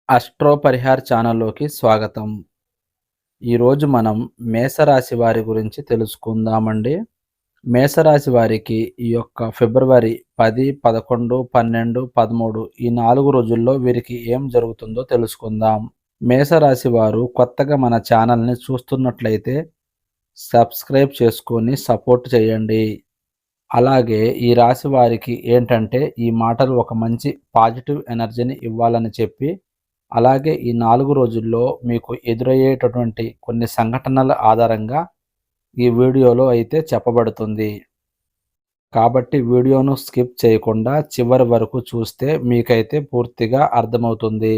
Astro Parihar ఛానల్లోకి స్వాగతం. ఈరోజు మనం మేషరాశి వారి గురించి తెలుసుకుందామండి. మేషరాశి వారికి ఈ యొక్క ఫిబ్రవరి 10, 11, 12, 13 ఈ 4 రోజుల్లో వీరికి ఏం జరుగుతుందో తెలుసుకుందాం. మేషరాశి వారు కొత్తగా మన ఛానల్ని చూస్తున్నట్లయితే సబ్స్క్రైబ్ చేసుకొని సపోర్ట్ చేయండి. అలాగే ఈ రాశి వారికి ఏంటంటే ఈ మాటలు ఒక మంచి పాజిటివ్ ఎనర్జీని ఇవ్వాలని చెప్పి అలాగే ఈ 4 రోజుల్లో మీకు ఎదురయ్యేటటువంటి కొన్ని సంఘటనల ఆధారంగా ఈ వీడియోలో అయితే చెప్పబడుతుంది. కాబట్టి వీడియోను స్కిప్ చేయకుండా చివరి వరకు చూస్తే మీకైతే పూర్తిగా అర్థమవుతుంది.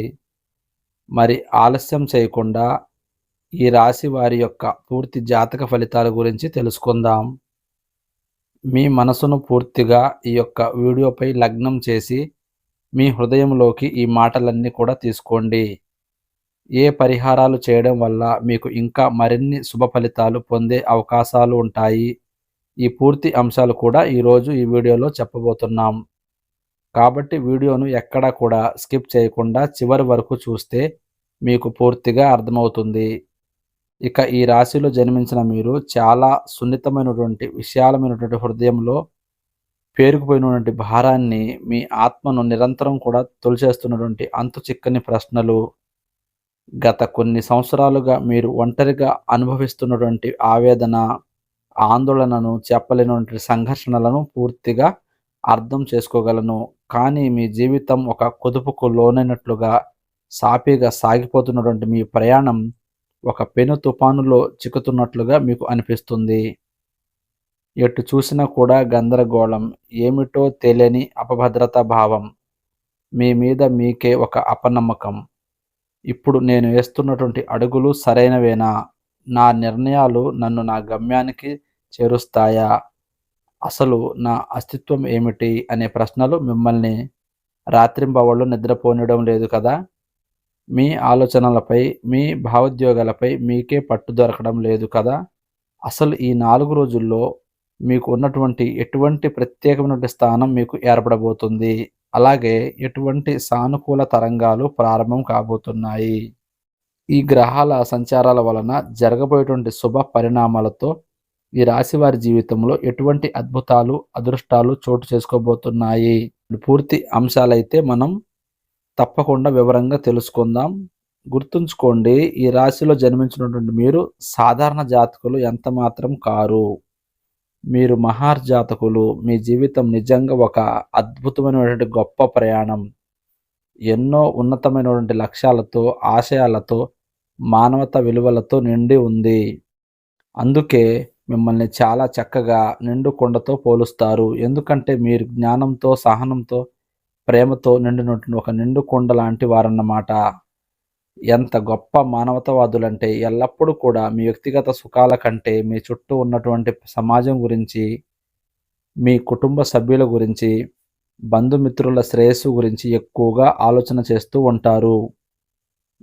మరి ఆలస్యం చేయకుండా ఈ రాశి వారి యొక్క పూర్తి జాతక ఫలితాల గురించి తెలుసుకుందాం. మీ మనసును పూర్తిగా ఈ యొక్క వీడియోపై లగ్నం చేసి మీ హృదయంలోకి ఈ మాటలన్నీ కూడా తీసుకోండి. ఏ పరిహారాలు చేయడం వల్ల మీకు ఇంకా మరిన్ని శుభ ఫలితాలు పొందే అవకాశాలు ఉంటాయి. ఈ పూర్తి అంశాలు కూడా ఈరోజు ఈ వీడియోలో చెప్పబోతున్నాం. కాబట్టి వీడియోను ఎక్కడా కూడా స్కిప్ చేయకుండా చివరి వరకు చూస్తే మీకు పూర్తిగా అర్థమవుతుంది. ఇక ఈ రాశిలో జన్మించిన మీరు చాలా సున్నితమైనటువంటి విశాలమైనటువంటి హృదయంలో పేరుకుపోయినటువంటి భారాన్ని మీ ఆత్మను నిరంతరం కూడా తొలిచేస్తున్నటువంటి అంతు చిక్కని ప్రశ్నలు, గత కొన్ని సంవత్సరాలుగా మీరు ఒంటరిగా అనుభవిస్తున్నటువంటి ఆవేదన, ఆందోళనను, చెప్పలేనటువంటి సంఘర్షణలను పూర్తిగా అర్థం చేసుకోగలను. కానీ మీ జీవితం ఒక కుదుపుకు లోనైనట్లుగా సాఫీగా సాగిపోతున్నటువంటి మీ ప్రయాణం ఒక పెను తుఫానులో చిక్కుతున్నట్లుగా మీకు అనిపిస్తుంది. ఎటు చూసినా కూడా గందరగోళం, ఏమిటో తెలియని అపభద్రతా భావం, మీ మీద మీకే ఒక అపనమ్మకం. ఇప్పుడు నేను వేస్తున్నటువంటి అడుగులు సరైనవేనా? నా నిర్ణయాలు నన్ను నా గమ్యానికి చేరుస్తాయా? అసలు నా అస్తిత్వం ఏమిటి? అనే ప్రశ్నలు మిమ్మల్ని రాత్రింబవళ్ళు నిద్రపోనివ్వడం లేదు కదా? మీ ఆలోచనలపై, మీ భావోద్వేగాలపై మీకే పట్టు దొరకడం లేదు కదా? అసలు ఈ 4 రోజుల్లో మీకు ఉన్నటువంటి ఎటువంటి ప్రత్యేకమైనటువంటి స్థానం మీకు ఏర్పడబోతుంది? అలాగే ఎటువంటి సానుకూల తరంగాలు ప్రారంభం కాబోతున్నాయి? ఈ గ్రహాల సంచారాల వలన జరగబోయేటువంటి శుభ పరిణామాలతో ఈ రాశి వారి జీవితంలో ఎటువంటి అద్భుతాలు, అదృష్టాలు చోటు చేసుకోబోతున్నాయి? పూర్తి అంశాలైతే మనం తప్పకుండా వివరంగా తెలుసుకుందాం. గుర్తుంచుకోండి, ఈ రాశిలో జన్మించినటువంటి మీరు సాధారణ జాతకులు ఎంత మాత్రం కారు. మీరు మహర్జాతకులు. మీ జీవితం నిజంగా ఒక అద్భుతమైనటువంటి గొప్ప ప్రయాణం. ఎన్నో ఉన్నతమైనటువంటి లక్ష్యాలతో, ఆశయాలతో, మానవతా విలువలతో నిండి ఉంది. అందుకే మిమ్మల్ని చాలా చక్కగా నిండు కుండతో పోలుస్తారు. ఎందుకంటే మీరు జ్ఞానంతో, సహనంతో, ప్రేమతో నిండినటువంటి ఒక నిండు కుండ లాంటి వారన్నమాట. ఎంత గొప్ప మానవతావాదులంటే ఎల్లప్పుడూ కూడా మీ వ్యక్తిగత సుఖాల కంటే మీ చుట్టూ ఉన్నటువంటి సమాజం గురించి, మీ కుటుంబ సభ్యుల గురించి, బంధుమిత్రుల శ్రేయస్సు గురించి ఎక్కువగా ఆలోచన చేస్తూ ఉంటారు.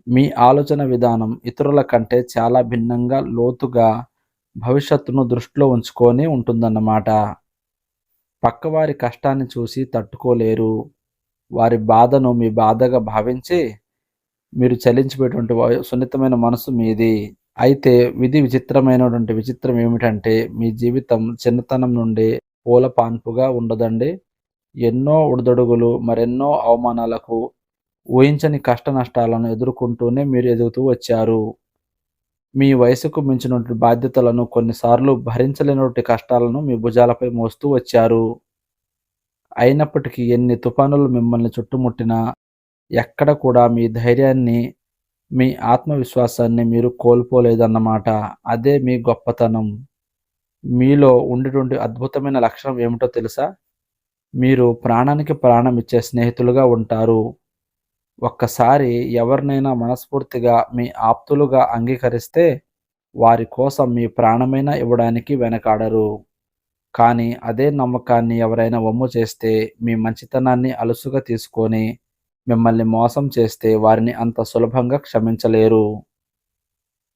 మీ ఆలోచన విధానం ఇతరుల కంటే చాలా భిన్నంగా, లోతుగా, భవిష్యత్తును దృష్టిలో ఉంచుకొని ఉంటుందన్నమాట. పక్కవారి కష్టాన్ని చూసి తట్టుకోలేరు. వారి బాధను మీ బాధగా భావించి మీరు చలించిపోయేటువంటి సున్నితమైన మనసు మీది. అయితే విధి విచిత్రమైనటువంటి విచిత్రం ఏమిటంటే మీ జీవితం చిన్నతనం నుండి పూల పాన్పుగా ఉండదండి. ఎన్నో ఒడిదొడుగులు, మరెన్నో అవమానాలకు, ఊహించని కష్ట నష్టాలను ఎదుర్కొంటూనే మీరు ఎదుగుతూ వచ్చారు. మీ వయసుకు మించినటువంటి బాధ్యతలను, కొన్నిసార్లు భరించలేనటువంటి కష్టాలను మీ భుజాలపై మోస్తూ వచ్చారు. అయినప్పటికీ ఎన్ని తుఫానులు మిమ్మల్ని చుట్టుముట్టినా ఎక్కడ కూడా మీ ధైర్యాన్ని, మీ ఆత్మవిశ్వాసాన్ని మీరు కోల్పోలేదన్నమాట. అదే మీ గొప్పతనం. మీలో ఉండేటువంటి అద్భుతమైన లక్షణం ఏమిటో తెలుసా? మీరు ప్రాణానికి ప్రాణం ఇచ్చే స్నేహితులుగా ఉంటారు. ఒక్కసారి ఎవరినైనా మనస్ఫూర్తిగా మీ ఆప్తులుగా అంగీకరిస్తే వారి కోసం మీ ప్రాణమైనా ఇవ్వడానికి వెనకాడరు. కానీ అదే నమ్మకాన్ని ఎవరైనా వమ్ము చేస్తే, మీ మంచితనాన్ని అలుసుగా తీసుకొని మిమ్మల్ని మోసం చేస్తే వారిని అంత సులభంగా క్షమించలేరు.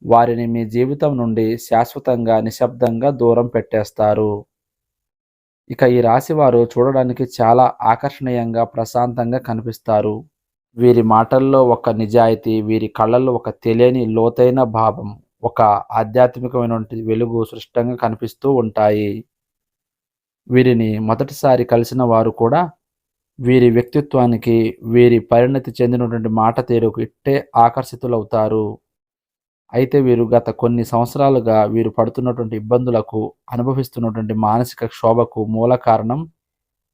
వారిని మీ జీవితం నుండి శాశ్వతంగా, నిశ్శబ్దంగా దూరం పెట్టేస్తారు. ఇక ఈ రాశివారు చూడడానికి చాలా ఆకర్షణీయంగా, ప్రశాంతంగా కనిపిస్తారు. వీరి మాటల్లో ఒక నిజాయితీ, వీరి కళ్ళల్లో ఒక తెలియని లోతైన భావం, ఒక ఆధ్యాత్మికమైనటువంటి వెలుగు స్పష్టంగా కనిపిస్తూ ఉంటాయి. వీరిని మొదటిసారి కలిసిన వారు కూడా వీరి వ్యక్తిత్వానికి, వీరి పరిణతి చెందినటువంటి మాట తీరుకు ఇట్టే ఆకర్షితులవుతారు. అయితే వీరు గత కొన్ని సంవత్సరాలుగా వీరు పడుతున్నటువంటి ఇబ్బందులకు, అనుభవిస్తున్నటువంటి మానసిక క్షోభకు మూల కారణం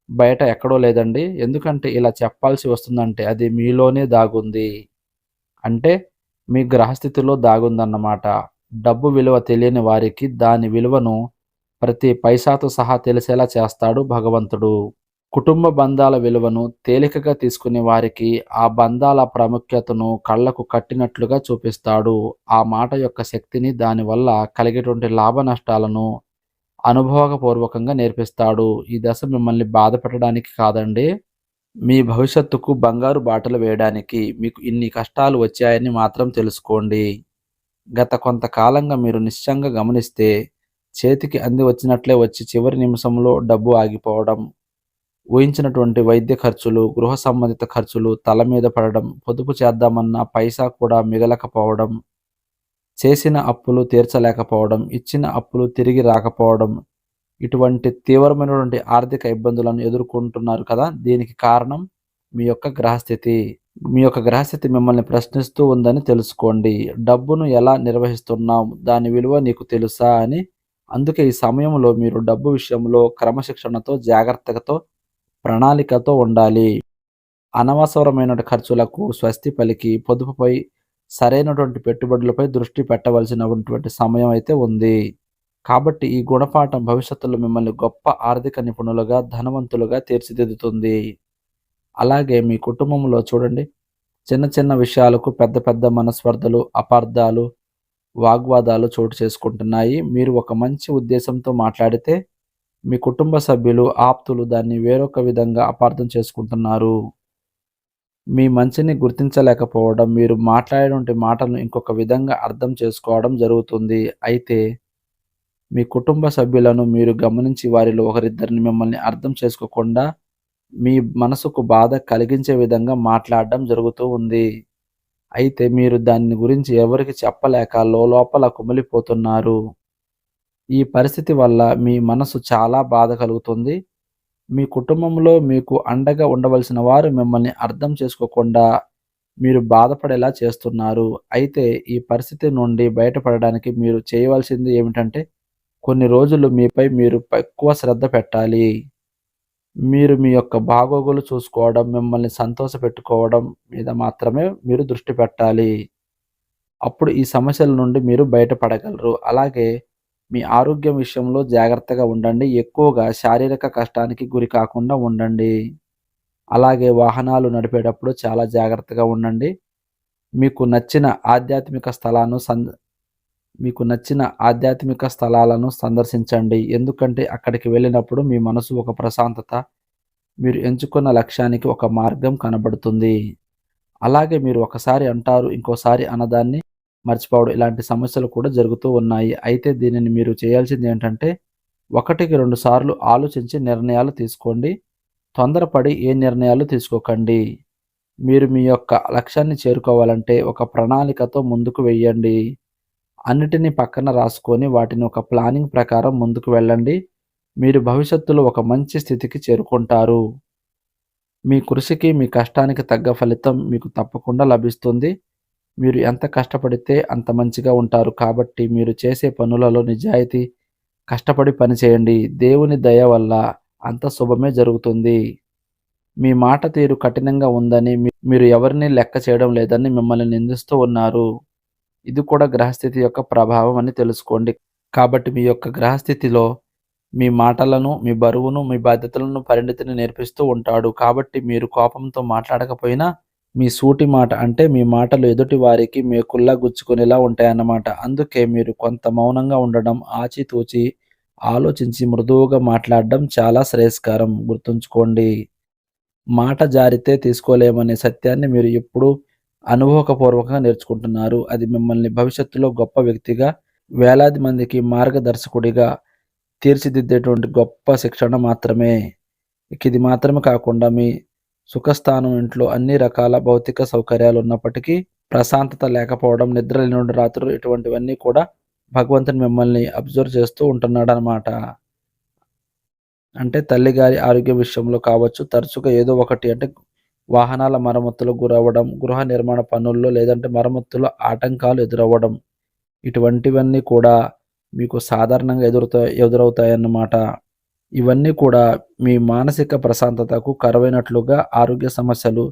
బయట ఎక్కడో లేదండి. ఎందుకంటే ఇలా చెప్పాల్సి వస్తుందంటే అది మీలోనే దాగుంది. అంటే మీ గ్రహస్థితిలో దాగుందన్నమాట. డబ్బు విలువ తెలియని వారికి దాని విలువను ప్రతి పైసాతో సహా తెలిసేలా చేస్తాడు భగవంతుడు. కుటుంబ బంధాల విలువను తేలికగా తీసుకునే వారికి ఆ బంధాల ప్రాముఖ్యతను కళ్ళకు కట్టినట్లుగా చూపిస్తాడు. ఆ మాట యొక్క శక్తిని, దానివల్ల కలిగేటువంటి లాభ నష్టాలను అనుభవపూర్వకంగా నేర్పిస్తాడు. ఈ దశ మిమ్మల్ని బాధ పెట్టడానికి కాదండి. మీ భవిష్యత్తుకు బంగారు బాటలు వేయడానికి. మీకు ఇన్ని కష్టాలు వచ్చాయని మాత్రం తెలుసుకోండి. గత కొంతకాలంగా మీరు నిశ్చయంగా గమనిస్తే చేతికి అంది వచ్చినట్లే వచ్చి చివరి నిమిషంలో డబ్బు ఆగిపోవడం, ఊహించినటువంటి వైద్య ఖర్చులు, గృహ సంబంధిత ఖర్చులు తల మీద పడడం, పొదుపు చేద్దామన్న పైసా కూడా మిగలకపోవడం, చేసిన అప్పులు తీర్చలేకపోవడం, ఇచ్చిన అప్పులు తిరిగి రాకపోవడం, ఇటువంటి తీవ్రమైనటువంటి ఆర్థిక ఇబ్బందులను ఎదుర్కొంటున్నారు కదా! దీనికి కారణం మీ యొక్క గ్రహస్థితి. మీ యొక్క గ్రహస్థితి మిమ్మల్ని ప్రశ్నిస్తూ ఉందని తెలుసుకోండి. డబ్బును ఎలా నిర్వహిస్తున్నాం? దాని విలువ నీకు తెలుసా అని. అందుకే ఈ సమయంలో మీరు డబ్బు విషయంలో క్రమశిక్షణతో, జాగ్రత్తతో, ప్రణాళికతో ఉండాలి. అనవసరమైన ఖర్చులకు స్వస్తి పలికి, పొదుపుపై, సరైనటువంటి పెట్టుబడులపై దృష్టి పెట్టవలసినటువంటి సమయం అయితే ఉంది. కాబట్టి ఈ గుణపాఠం భవిష్యత్తులో మిమ్మల్ని గొప్ప ఆర్థిక నిపుణులుగా, ధనవంతులుగా తీర్చిదిద్దుతుంది. అలాగే మీ కుటుంబంలో చూడండి, చిన్న చిన్న విషయాలకు పెద్ద పెద్ద మనస్పర్ధలు, అపార్థాలు, వాగ్వాదాలు చోటు చేసుకుంటున్నాయి. మీరు ఒక మంచి ఉద్దేశంతో మాట్లాడితే మీ కుటుంబ సభ్యులు, ఆప్తులు దాన్ని వేరొక విధంగా అపార్థం చేసుకుంటున్నారు. మీ మంచిని గుర్తించలేకపోవడం, మీరు మాట్లాడేటువంటి మాటలను ఇంకొక విధంగా అర్థం చేసుకోవడం జరుగుతుంది. అయితే మీ కుటుంబ సభ్యులను మీరు గమనించి వారిలో ఒకరిద్దరిని మిమ్మల్ని అర్థం చేసుకోకుండా మీ మనసుకు బాధ కలిగించే విధంగా మాట్లాడడం జరుగుతూ ఉంది. అయితే మీరు దాని గురించి ఎవరికి చెప్పలేక లోలోపల కుమిలిపోతున్నారు. ఈ పరిస్థితి వల్ల మీ మనసు చాలా బాధ కలుగుతుంది. మీ కుటుంబంలో మీకు అండగా ఉండవలసిన వారు మిమ్మల్ని అర్థం చేసుకోకుండా మీరు బాధపడేలా చేస్తున్నారు. అయితే ఈ పరిస్థితి నుండి బయటపడడానికి మీరు చేయవలసింది ఏమిటంటే, కొన్ని రోజులు మీపై మీరు ఎక్కువ శ్రద్ధ పెట్టాలి. మీరు మీ యొక్క బాగోగులు చూసుకోవడం, మిమ్మల్ని సంతోషపెట్టుకోవడం మీద మాత్రమే మీరు దృష్టి పెట్టాలి. అప్పుడు ఈ సమస్యల నుండి మీరు బయటపడగలరు. అలాగే మీ ఆరోగ్యం విషయంలో జాగ్రత్తగా ఉండండి. ఎక్కువగా శారీరక కష్టానికి గురి కాకుండా ఉండండి. అలాగే వాహనాలు నడిపేటప్పుడు చాలా జాగ్రత్తగా ఉండండి. మీకు నచ్చిన ఆధ్యాత్మిక స్థలాలను మీకు నచ్చిన ఆధ్యాత్మిక స్థలాలను సందర్శించండి. ఎందుకంటే అక్కడికి వెళ్ళినప్పుడు మీ మనసు ఒక ప్రశాంతత, మీరు ఎంచుకున్న లక్ష్యానికి ఒక మార్గం కనబడుతుంది. అలాగే మీరు ఒకసారి అంటారు, ఇంకోసారి అన్నదాన్ని మర్చిపోవడం ఇలాంటి సమస్యలు కూడా జరుగుతూ ఉన్నాయి. అయితే దీనిని మీరు చేయాల్సింది ఏంటంటే, 1కి 2 సార్లు ఆలోచించి నిర్ణయాలు తీసుకోండి. తొందరపడి ఏ నిర్ణయాలు తీసుకోకండి. మీరు మీ యొక్క లక్ష్యాన్ని చేరుకోవాలంటే ఒక ప్రణాళికతో ముందుకు వెయ్యండి. అన్నిటినీ పక్కన రాసుకొని వాటిని ఒక ప్లానింగ్ ప్రకారం ముందుకు వెళ్ళండి. మీరు భవిష్యత్తులో ఒక మంచి స్థితికి చేరుకుంటారు. మీ కృషికి, మీ కష్టానికి తగ్గ ఫలితం మీకు తప్పకుండా లభిస్తుంది. మీరు ఎంత కష్టపడితే అంత మంచిగా ఉంటారు. కాబట్టి మీరు చేసే పనులలో నిజాయితీ, కష్టపడి పని చేయండి. దేవుని దయ వల్ల అంత శుభమే జరుగుతుంది. మీ మాట తీరు కఠినంగా ఉందని, మీరు ఎవరిని లెక్క చేయడం లేదని మిమ్మల్ని నిందిస్తూ ఉన్నారు. ఇది కూడా గ్రహస్థితి యొక్క ప్రభావం అని తెలుసుకోండి. కాబట్టి మీ యొక్క గ్రహస్థితిలో మీ మాటలను, మీ బరువును, మీ బాధ్యతలను పరిణితిని నేర్పిస్తూ ఉంటాడు. కాబట్టి మీరు కోపంతో మాట్లాడకపోయినా మీ సూటి మాట అంటే మీ మాటలు ఎదుటి వారికి మేకుల్లా గుచ్చుకునేలా ఉంటాయన్నమాట. అందుకే మీరు కొంత మౌనంగా ఉండడం, ఆచితూచి ఆలోచించి మృదువుగా మాట్లాడడం చాలా శ్రేయస్కరం. గుర్తుంచుకోండి. మాట జారితే తీసుకోలేమనే సత్యాన్ని మీరు ఎప్పుడూ అనుభవపూర్వకంగా నేర్చుకుంటున్నారు. అది మిమ్మల్ని భవిష్యత్తులో గొప్ప వ్యక్తిగా, వేలాది మందికి మార్గదర్శకుడిగా తీర్చిదిద్దేటువంటి గొప్ప శిక్షణ మాత్రమే. ఇది మాత్రమే కాకుండా మీ సుఖస్థానం ఇంట్లో అన్ని రకాల భౌతిక సౌకర్యాలు ఉన్నప్పటికీ ప్రశాంతత లేకపోవడం, నిద్ర లేని రాత్రులు ఇటువంటివన్నీ కూడా భగవంతుడు మిమ్మల్ని అబ్జర్వ్ చేస్తూ ఉంటున్నాడనమాట. అంటే తల్లిగారి ఆరోగ్య విషయంలో కావచ్చు, తరచుగా ఏదో ఒకటి అంటే వాహనాల మరమ్మతులకు గురవ్వడం, గృహ నిర్మాణ పనుల్లో లేదంటే మరమ్మతుల్లో ఆటంకాలు ఎదురవ్వడం, ఇటువంటివన్నీ కూడా మీకు సాధారణంగా ఎదురవుతాయన్నమాట. ఇవన్నీ కూడా మీ మానసిక ప్రశాంతతకు కరువైనట్లుగా ఆరోగ్య సమస్యలు,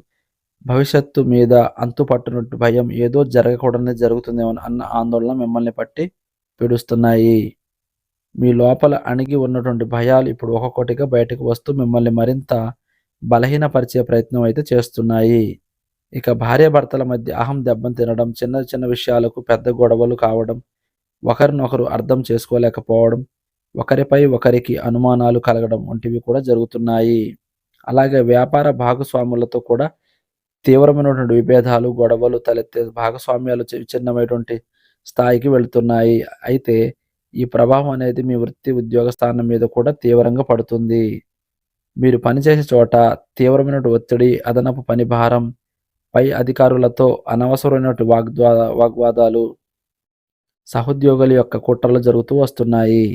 భవిష్యత్తు మీద అంతుపట్టనట్టు భయం, ఏదో జరగకూడనిది జరుగుతుందేమో అన్న ఆందోళన మిమ్మల్ని పట్టి పీడిస్తున్నాయి. మీ లోపల అణిగి ఉన్నటువంటి భయాలు ఇప్పుడు ఒక్కొక్కటిగా బయటకు వస్తూ మిమ్మల్ని మరింత బలహీనపరిచే ప్రయత్నం అయితే చేస్తున్నాయి. ఇక భార్యాభర్తల మధ్య అహం దెబ్బను తినడం, చిన్న చిన్న విషయాలకు పెద్ద గొడవలు కావడం, ఒకరినొకరు అర్థం చేసుకోలేకపోవడం, ఒకరిపై ఒకరికి అనుమానాలు కలగడం వంటివి కూడా జరుగుతున్నాయి. అలాగే వ్యాపార భాగస్వాములతో కూడా తీవ్రమైనటువంటి విభేదాలు, గొడవలు తలెత్తే భాగస్వామ్యాలు విచ్ఛిన్నమైనటువంటి స్థాయికి వెళ్తున్నాయి. అయితే ఈ ప్రభావం అనేది మీ వృత్తి, ఉద్యోగ స్థానం మీద కూడా తీవ్రంగా పడుతుంది. మీరు పనిచేసే చోట తీవ్రమైనటువంటి ఒత్తిడి, అదనపు పని భారం, పై అధికారులతో అనవసరమైనటువంటి వాగ్వాదాలు, సహోద్యోగుల యొక్క కుట్రలు జరుగుతూ వస్తున్నాయి.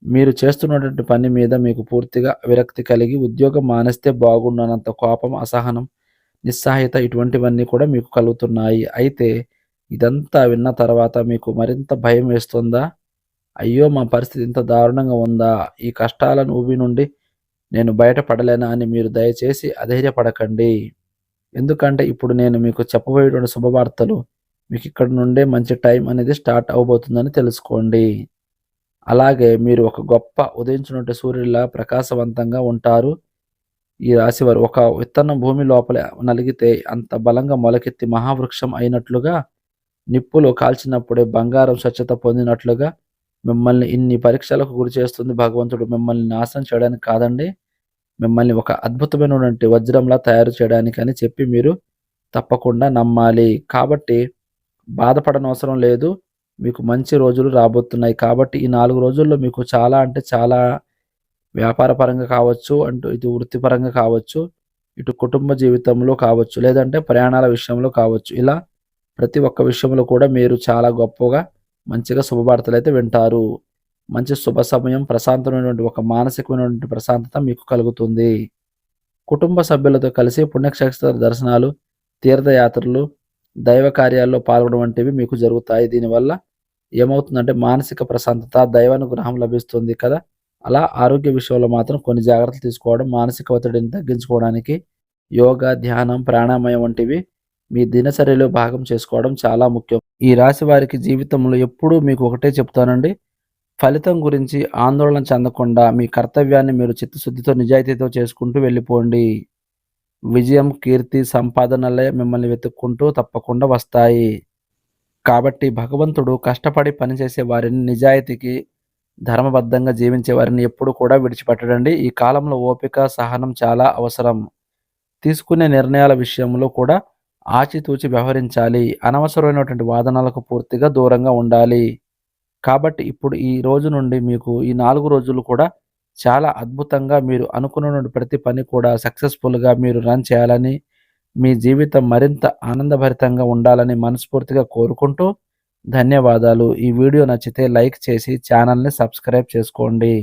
మీరు చేస్తున్నటువంటి పని మీద మీకు పూర్తిగా విరక్తి కలిగి ఉద్యోగం మానేస్తే బాగుండనంత కోపం, అసహనం, నిస్సహాయత ఇటువంటివన్నీ కూడా మీకు కలుగుతున్నాయి. అయితే ఇదంతా విన్న తర్వాత మీకు మరింత భయం వేస్తుందా? అయ్యో! మా పరిస్థితి ఇంత దారుణంగా ఉందా? ఈ కష్టాలను ఊబి నుండి నేను బయటపడలేనా అని మీరు దయచేసి అధైర్యపడకండి. ఎందుకంటే ఇప్పుడు నేను మీకు చెప్పబోయేటువంటి శుభవార్తలు మీకు ఇక్కడి నుండే మంచి టైం అనేది స్టార్ట్ అవ్వబోతుందని తెలుసుకోండి. అలాగే మీరు ఒక గొప్ప ఉదయించినటువంటి సూర్యుడిలా ప్రకాశవంతంగా ఉంటారు. ఈ రాశివారు ఒక విత్తనం భూమి లోపల నలిగితే అంత బలంగా మొలకెత్తి మహావృక్షం అయినట్లుగా, నిప్పులో కాల్చినప్పుడే బంగారం స్వచ్ఛత పొందినట్లుగా మిమ్మల్ని ఇన్ని పరీక్షలకు గురి చేస్తుంది భగవంతుడు. మిమ్మల్ని నాశనం చేయడానికి కాదండి, మిమ్మల్ని ఒక అద్భుతమైనటువంటి వజ్రంలా తయారు చేయడానికి అని చెప్పి మీరు తప్పకుండా నమ్మాలి. కాబట్టి బాధపడనవసరం లేదు. మీకు మంచి రోజులు రాబోతున్నాయి. కాబట్టి ఈ 4 రోజుల్లో మీకు చాలా అంటే చాలా వ్యాపార పరంగా కావచ్చు, ఇటు వృత్తిపరంగా కావచ్చు, ఇటు కుటుంబ జీవితంలో కావచ్చు, లేదంటే ప్రయాణాల విషయంలో కావచ్చు. ఇలా ప్రతి ఒక్క విషయంలో కూడా మీరు చాలా గొప్పగా మంచిగా శుభవార్తలైతే వింటారు. మంచి శుభ సమయం, ప్రశాంతమైనటువంటి ఒక మానసికమైనటువంటి ప్రశాంతత మీకు కలుగుతుంది. కుటుంబ సభ్యులతో కలిసి పుణ్యక్షేత్ర దర్శనాలు, తీర్థయాత్రలు, దైవ కార్యాల్లో పాల్గొనడం వంటివి మీకు జరుగుతాయి. దీనివల్ల ఏమవుతుందంటే మానసిక ప్రశాంతత, దైవానుగ్రహం లభిస్తుంది కదా! అలా ఆరోగ్య విషయంలో మాత్రం కొన్ని జాగ్రత్తలు తీసుకోవడం, మానసిక ఒత్తిడిని తగ్గించుకోవడానికి యోగా, ధ్యానం, ప్రాణాయామం వంటివి మీ దినచర్యలో భాగం చేసుకోవడం చాలా ముఖ్యం. ఈ రాశి వారికి జీవితంలో ఎప్పుడూ మీకు ఒకటే చెప్తానండి. ఫలితం గురించి ఆందోళన చెందకుండా మీ కర్తవ్యాన్ని మీరు చిత్తశుద్ధితో, నిజాయితీతో చేసుకుంటూ వెళ్ళిపోండి. విజయం, కీర్తి, సంపాదనలే మిమ్మల్ని వెతుక్కుంటూ తప్పకుండా వస్తాయి. కాబట్టి భగవంతుడు కష్టపడి పనిచేసే వారిని, నిజాయితీకి ధర్మబద్ధంగా జీవించే వారిని ఎప్పుడు కూడా విడిచిపెట్టడండి. ఈ కాలంలో ఓపిక, సహనం చాలా అవసరం. తీసుకునే నిర్ణయాల విషయంలో కూడా ఆచితూచి వ్యవహరించాలి. అనవసరమైనటువంటి వాదనలకు పూర్తిగా దూరంగా ఉండాలి. కాబట్టి ఇప్పుడు ఈ రోజు నుండి మీకు ఈ 4 రోజులు కూడా చాలా అద్భుతంగా మీరు అనుకున్నటువంటి ప్రతి పని కూడా సక్సెస్‌ఫుల్‌గా మీరు రన్ చేయాలని, మీ జీవితం మరింత ఆనందభరితంగా ఉండాలని మనస్ఫూర్తిగా కోరుకుంటూ ధన్యవాదాలు. ఈ వీడియో నచ్చితే లైక్ చేసి ఛానల్‌ని సబ్స్క్రైబ్ చేసుకోండి.